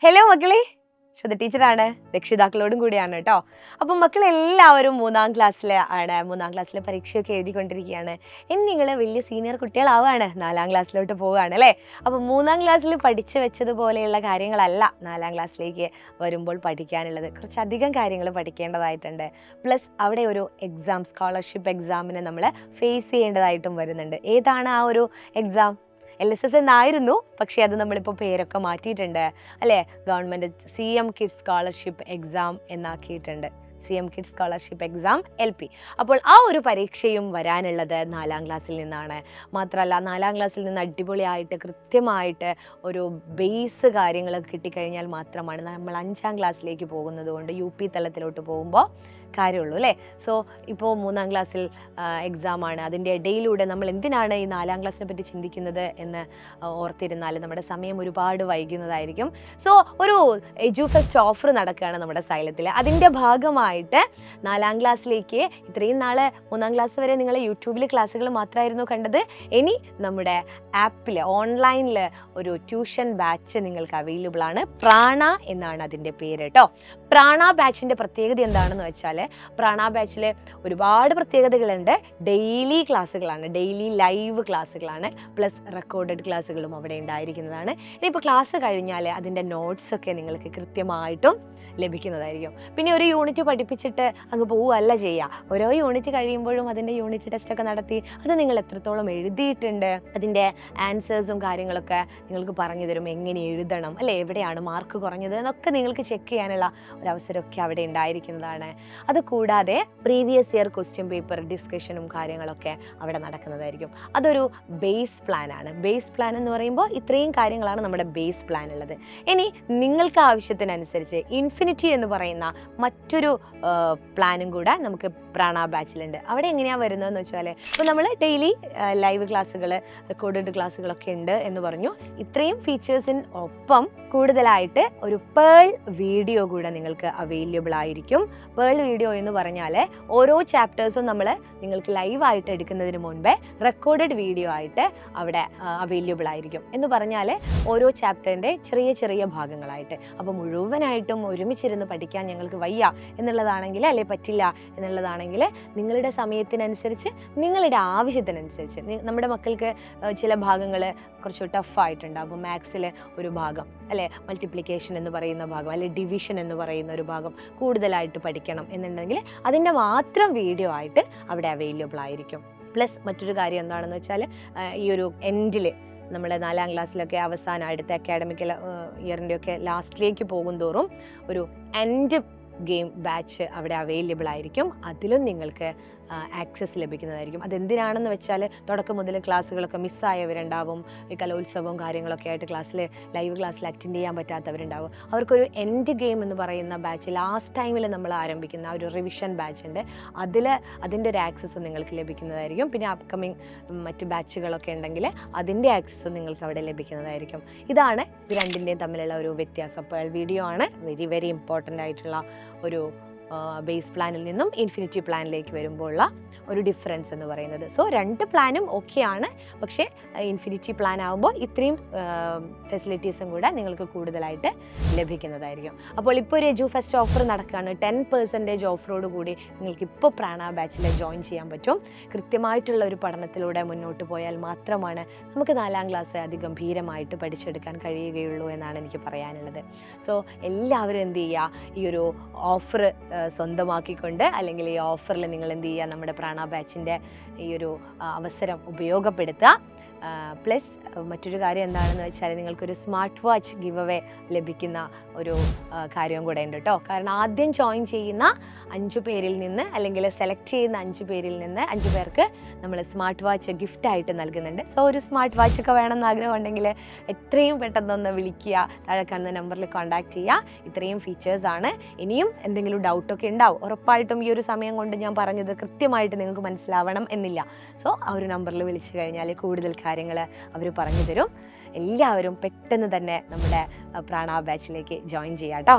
Hello മക്കളെ, ശ്രുതി ടീച്ചറാണ്. രക്ഷിതാക്കളോടും കൂടിയാണ് കേട്ടോ. അപ്പം മക്കളെല്ലാവരും മൂന്നാം ക്ലാസ്സിലെ പരീക്ഷയൊക്കെ എഴുതിക്കൊണ്ടിരിക്കുകയാണ്. ഇനി നിങ്ങൾ വലിയ സീനിയർ കുട്ടികളാവാണ്, 4ാം ക്ലാസ്സിലോട്ട് പോവുകയാണ് അല്ലേ. അപ്പം 3ാം ക്ലാസ്സിൽ പഠിച്ചു വെച്ചതുപോലെയുള്ള കാര്യങ്ങളല്ല 4ാം ക്ലാസ്സിലേക്ക് വരുമ്പോൾ പഠിക്കാനുള്ളത്. കുറച്ചധികം കാര്യങ്ങൾ പഠിക്കേണ്ടതായിട്ടുണ്ട്. പ്ലസ് അവിടെ ഒരു സ്കോളർഷിപ്പ് എക്സാമിനെ നമ്മൾ ഫേസ് ചെയ്യേണ്ടതായിട്ടും വരുന്നുണ്ട്. ഏതാണ് ആ ഒരു എക്സാം? LSS എന്നായിരുന്നു, പക്ഷേ അത് നമ്മളിപ്പോൾ പേരൊക്കെ മാറ്റിയിട്ടുണ്ട് അല്ലേ. Government CM kids scholarship exam എന്നാക്കിയിട്ടുണ്ട്. CM kids scholarship exam LP. അപ്പോൾ ആ ഒരു പരീക്ഷയും വരാനുള്ളത് 4ാം ക്ലാസ്സിൽ നിന്നാണ്. മാത്രമല്ല 4ാം ക്ലാസ്സിൽ നിന്ന് അടിപൊളിയായിട്ട് കൃത്യമായിട്ട് ഒരു ബേസ് കാര്യങ്ങളൊക്കെ കിട്ടിക്കഴിഞ്ഞാൽ മാത്രമാണ് നമ്മൾ 5ാം ക്ലാസ്സിലേക്ക് പോകുന്നത് കൊണ്ട് UP തലത്തിലോട്ട് പോകുമ്പോൾ കാര്യമുള്ളൂ അല്ലേ. സോ ഇപ്പോൾ 3ാം ക്ലാസ്സിൽ എക്സാമാണ്. അതിൻ്റെ ഇടയിലൂടെ നമ്മൾ എന്തിനാണ് ഈ 4ാം ക്ലാസ്സിനെ പറ്റി ചിന്തിക്കുന്നത് എന്ന് ഓർത്തിരുന്നാൽ നമ്മുടെ സമയം ഒരുപാട് വൈകുന്നതായിരിക്കും. സോ ഒരു എഡ്യൂഫെസ്റ്റ് ഓഫർ നടക്കുകയാണ് നമ്മുടെ സൈലത്തിൽ. അതിൻ്റെ ഭാഗമായിട്ട് 4ാം ക്ലാസ്സിലേക്ക് ഇത്രയും നാൾ 3ാം ക്ലാസ് വരെ നിങ്ങൾ യൂട്യൂബിൽ ക്ലാസ്സുകൾ മാത്രമായിരുന്നു കണ്ടത്. ഇനി നമ്മുടെ ആപ്പിൽ ഓൺലൈനിൽ ഒരു ട്യൂഷൻ ബാച്ച് നിങ്ങൾക്ക് അവൈലബിൾ ആണ്. പ്രാണ എന്നാണ് അതിൻ്റെ പേര് കേട്ടോ. പ്രാണ ബാച്ചിൻ്റെ പ്രത്യേകത എന്താണെന്ന് വെച്ചാൽ, പ്രാണ ബാച്ചിൽ ഒരുപാട് പ്രത്യേകതകളുണ്ട്. ഡെയിലി ക്ലാസ്സുകളാണ്, ഡെയിലി ലൈവ് ക്ലാസ്സുകളാണ്. പ്ലസ് റെക്കോർഡഡ് ക്ലാസ്സുകളും അവിടെ ഉണ്ടായിരിക്കുന്നതാണ്. ഇനിയിപ്പോൾ ക്ലാസ് കഴിഞ്ഞാൽ അതിൻ്റെ നോട്ട്സൊക്കെ നിങ്ങൾക്ക് കൃത്യമായിട്ടും ലഭിക്കുന്നതായിരിക്കും. പിന്നെ ഒരു യൂണിറ്റ് പഠിപ്പിച്ചിട്ട് അങ്ങ് പോവുകയല്ല ചെയ്യുക. ഓരോ യൂണിറ്റ് കഴിയുമ്പോഴും അതിൻ്റെ യൂണിറ്റ് ടെസ്റ്റൊക്കെ നടത്തി അത് നിങ്ങൾ എത്രത്തോളം എഴുതിയിട്ടുണ്ട്, അതിൻ്റെ ആൻസേഴ്സും കാര്യങ്ങളൊക്കെ നിങ്ങൾക്ക് പറഞ്ഞു തരും. എങ്ങനെ എഴുതണം അല്ലേ, എവിടെയാണ് മാർക്ക് കുറഞ്ഞത് എന്നൊക്കെ നിങ്ങൾക്ക് ചെക്ക് ചെയ്യാനുള്ള ഒരവസരമൊക്കെ അവിടെ ഉണ്ടായിരിക്കുന്നതാണ്. അതുകൂടാതെ പ്രീവിയസ് ഇയർ ക്വസ്റ്റ്യൻ പേപ്പർ ഡിസ്കഷനും കാര്യങ്ങളൊക്കെ അവിടെ നടക്കുന്നതായിരിക്കും. അതൊരു ബേസ് പ്ലാനാണ്. ബേസ് പ്ലാൻ എന്ന് പറയുമ്പോൾ ഇത്രയും കാര്യങ്ങളാണ് നമ്മുടെ ബേസ് പ്ലാൻ ഉള്ളത്. ഇനി നിങ്ങൾക്ക് ആവശ്യത്തിനനുസരിച്ച് ഇൻഫിനിറ്റി എന്ന് പറയുന്ന മറ്റൊരു പ്ലാനും കൂടെ നമുക്ക് പ്രാണ ബാച്ചിലുണ്ട്. അവിടെ എങ്ങനെയാണ് വരുന്നതെന്ന് വെച്ചാൽ, ഇപ്പോൾ നമ്മൾ ഡെയിലി ലൈവ് ക്ലാസ്സുകൾ, റെക്കോർഡഡ് ക്ലാസ്സുകളൊക്കെ ഉണ്ട് എന്ന് പറഞ്ഞു. ഇത്രയും ഫീച്ചേഴ്സിനൊപ്പം കൂടുതലായിട്ട് ഒരു പേൾ വീഡിയോ കൂടെ നിങ്ങൾക്ക് അവൈലബിൾ ആയിരിക്കും. പേൾ വീഡിയോ എന്ന് പറഞ്ഞാൽ ഓരോ ചാപ്റ്റേഴ്സും നിങ്ങൾക്ക് ലൈവായിട്ട് എടുക്കുന്നതിന് മുൻപേ റെക്കോർഡഡ് വീഡിയോ ആയിട്ട് അവിടെ അവൈലബിൾ ആയിരിക്കും. എന്ന് പറഞ്ഞാൽ ഓരോ ചാപ്റ്ററിൻ്റെ ചെറിയ ചെറിയ ഭാഗങ്ങളായിട്ട്. അപ്പോൾ മുഴുവനായിട്ടും ഒരുമിച്ചിരുന്ന് പഠിക്കാൻ ഞങ്ങൾക്ക് വയ്യ എന്നുള്ളതാണെങ്കിൽ, അല്ലെ പറ്റില്ല എന്നുള്ളതാണെങ്കിൽ, നിങ്ങളുടെ സമയത്തിനനുസരിച്ച് നിങ്ങളുടെ ആവശ്യത്തിനനുസരിച്ച് നമ്മുടെ മക്കൾക്ക് ചില ഭാഗങ്ങൾ കുറച്ച് ടഫായിട്ടുണ്ടാകും. മാത്സിൽ ഒരു ഭാഗം അല്ലെ, മൾട്ടിപ്ലിക്കേഷൻ എന്ന് പറയുന്ന ഭാഗം അല്ലെ ഡിവിഷൻ എന്ന് പറയുന്ന ഒരു ഭാഗം കൂടുതലായിട്ട് പഠിക്കണം എന്നുണ്ടെങ്കിൽ അതിൻ്റെ മാത്രം വീഡിയോ ആയിട്ട് അവിടെ അവൈലബിൾ ആയിരിക്കും. പ്ലസ് മറ്റൊരു കാര്യം എന്താണെന്ന് വെച്ചാൽ, ഈ ഒരു എൻഡിൽ നമ്മൾ 4ാം ക്ലാസ്സിലൊക്കെ അവസാനം അടുത്ത അക്കാഡമിക്കൽ ഇയറിൻ്റെയൊക്കെ ലാസ്റ്റിലേക്ക് പോകും തോറും ഒരു എൻഡ് ഗെയിം ബാച്ച് അവിടെ അവൈലബിൾ ആയിരിക്കും. അതിലും നിങ്ങൾക്ക് ആക്സസ് ലഭിക്കുന്നതായിരിക്കും. അതെന്തിനാണെന്ന് വെച്ചാൽ, തുടക്കം മുതൽ ക്ലാസ്സുകളൊക്കെ മിസ്സായവരുണ്ടാവും. ഈ കലോത്സവവും കാര്യങ്ങളൊക്കെ ആയിട്ട് ലൈവ് ക്ലാസ്സിൽ അറ്റൻഡ് ചെയ്യാൻ പറ്റാത്തവരുണ്ടാവും. അവർക്കൊരു എൻഡ് ഗെയിം എന്ന് പറയുന്ന ബാച്ച് ലാസ്റ്റ് ടൈമിൽ നമ്മൾ ആരംഭിക്കുന്ന ഒരു റിവിഷൻ ബാച്ച് ഉണ്ട്. അതിൻ്റെ ഒരു ആക്സസും നിങ്ങൾക്ക് ലഭിക്കുന്നതായിരിക്കും. പിന്നെ അപ്കമിങ് മറ്റ് ബാച്ചുകളൊക്കെ ഉണ്ടെങ്കിൽ അതിൻ്റെ ആക്സസും നിങ്ങൾക്ക് അവിടെ ലഭിക്കുന്നതായിരിക്കും. ഇതാണ് ഇത് രണ്ടിൻ്റെയും തമ്മിലുള്ള ഒരു വ്യത്യാസം. പേൾ വീഡിയോ ആണ് വെരി വെരി ഇമ്പോർട്ടൻ്റ് ആയിട്ടുള്ള ഒരു ബേസ് പ്ലാനിൽ നിന്നും ഇൻഫിനിറ്റി പ്ലാനിലേക്ക് വരുമ്പോഴുള്ള ഒരു ഡിഫറൻസ് എന്ന് പറയുന്നത്. സോ 2 പ്ലാനും ഓക്കെയാണ്. പക്ഷേ ഇൻഫിനിറ്റി പ്ലാൻ ആകുമ്പോൾ ഇത്രയും ഫെസിലിറ്റീസും കൂടെ നിങ്ങൾക്ക് കൂടുതലായിട്ട് ലഭിക്കുന്നതായിരിക്കും. അപ്പോൾ ഇപ്പോൾ ഒരു എഡ്യൂഫെസ്റ്റ് ഓഫർ നടക്കുകയാണ്. 10% ഓഫറോട് കൂടി നിങ്ങൾക്ക് ഇപ്പോൾ പ്രാണ ബാച്ചിൽ ജോയിൻ ചെയ്യാൻ പറ്റും. കൃത്യമായിട്ടുള്ള ഒരു പഠനത്തിലൂടെ മുന്നോട്ട് പോയാൽ മാത്രമാണ് നമുക്ക് 4ാം ക്ലാസ് അതിഗംഭീരമായിട്ട് പഠിച്ചെടുക്കാൻ കഴിയുകയുള്ളൂ എന്നാണ് എനിക്ക് പറയാനുള്ളത്. സോ എല്ലാവരും എന്ത് ചെയ്യുക, ഈ ഒരു ഓഫർ സ്വന്തമാക്കിക്കൊണ്ട്, അല്ലെങ്കിൽ ഈ ഓഫറിൽ നിങ്ങൾ എന്ത് ചെയ്യുക, നമ്മുടെ പ്രാണ ബാച്ചിൻ്റെ ഈ ഒരു അവസരം ഉപയോഗപ്പെടുത്തുക. പ്ലസ് മറ്റൊരു കാര്യം എന്താണെന്ന് വെച്ചാൽ, നിങ്ങൾക്കൊരു സ്മാർട്ട് വാച്ച് ഗിവ് അവേ ലഭിക്കുന്ന ഒരു കാര്യവും കൂടെ ഉണ്ട് കേട്ടോ. കാരണം ആദ്യം ജോയിൻ ചെയ്യുന്ന 5 പേരിൽ നിന്ന്, അല്ലെങ്കിൽ സെലക്ട് ചെയ്യുന്ന 5 പേരിൽ നിന്ന് 5 പേർക്ക് നമ്മൾ സ്മാർട്ട് വാച്ച് ഗിഫ്റ്റായിട്ട് നൽകുന്നുണ്ട്. സോ ഒരു സ്മാർട്ട് വാച്ചൊക്കെ വേണമെന്ന് ആഗ്രഹമുണ്ടെങ്കിൽ എത്രയും പെട്ടെന്നൊന്ന് വിളിക്കുക, താഴെ കാണുന്ന നമ്പറിൽ കോൺടാക്റ്റ് ചെയ്യുക. ഇത്രയും ഫീച്ചേഴ്സാണ്. ഇനിയും എന്തെങ്കിലും ഡൗട്ടൊക്കെ ഉണ്ടാവും. ഉറപ്പായിട്ടും ഈ ഒരു സമയം കൊണ്ട് ഞാൻ പറഞ്ഞത് കൃത്യമായിട്ട് നിങ്ങൾക്ക് മനസ്സിലാവണം എന്നില്ല. സോ ആ ഒരു നമ്പറിൽ വിളിച്ചു കഴിഞ്ഞാൽ കൂടുതൽ കാര്യങ്ങൾ അവർ പറഞ്ഞു തരും. എല്ലാവരും പെട്ടെന്ന് തന്നെ നമ്മുടെ പ്രാണ ബാച്ചിലേക്ക് ജോയിൻ ചെയ്യാം കേട്ടോ.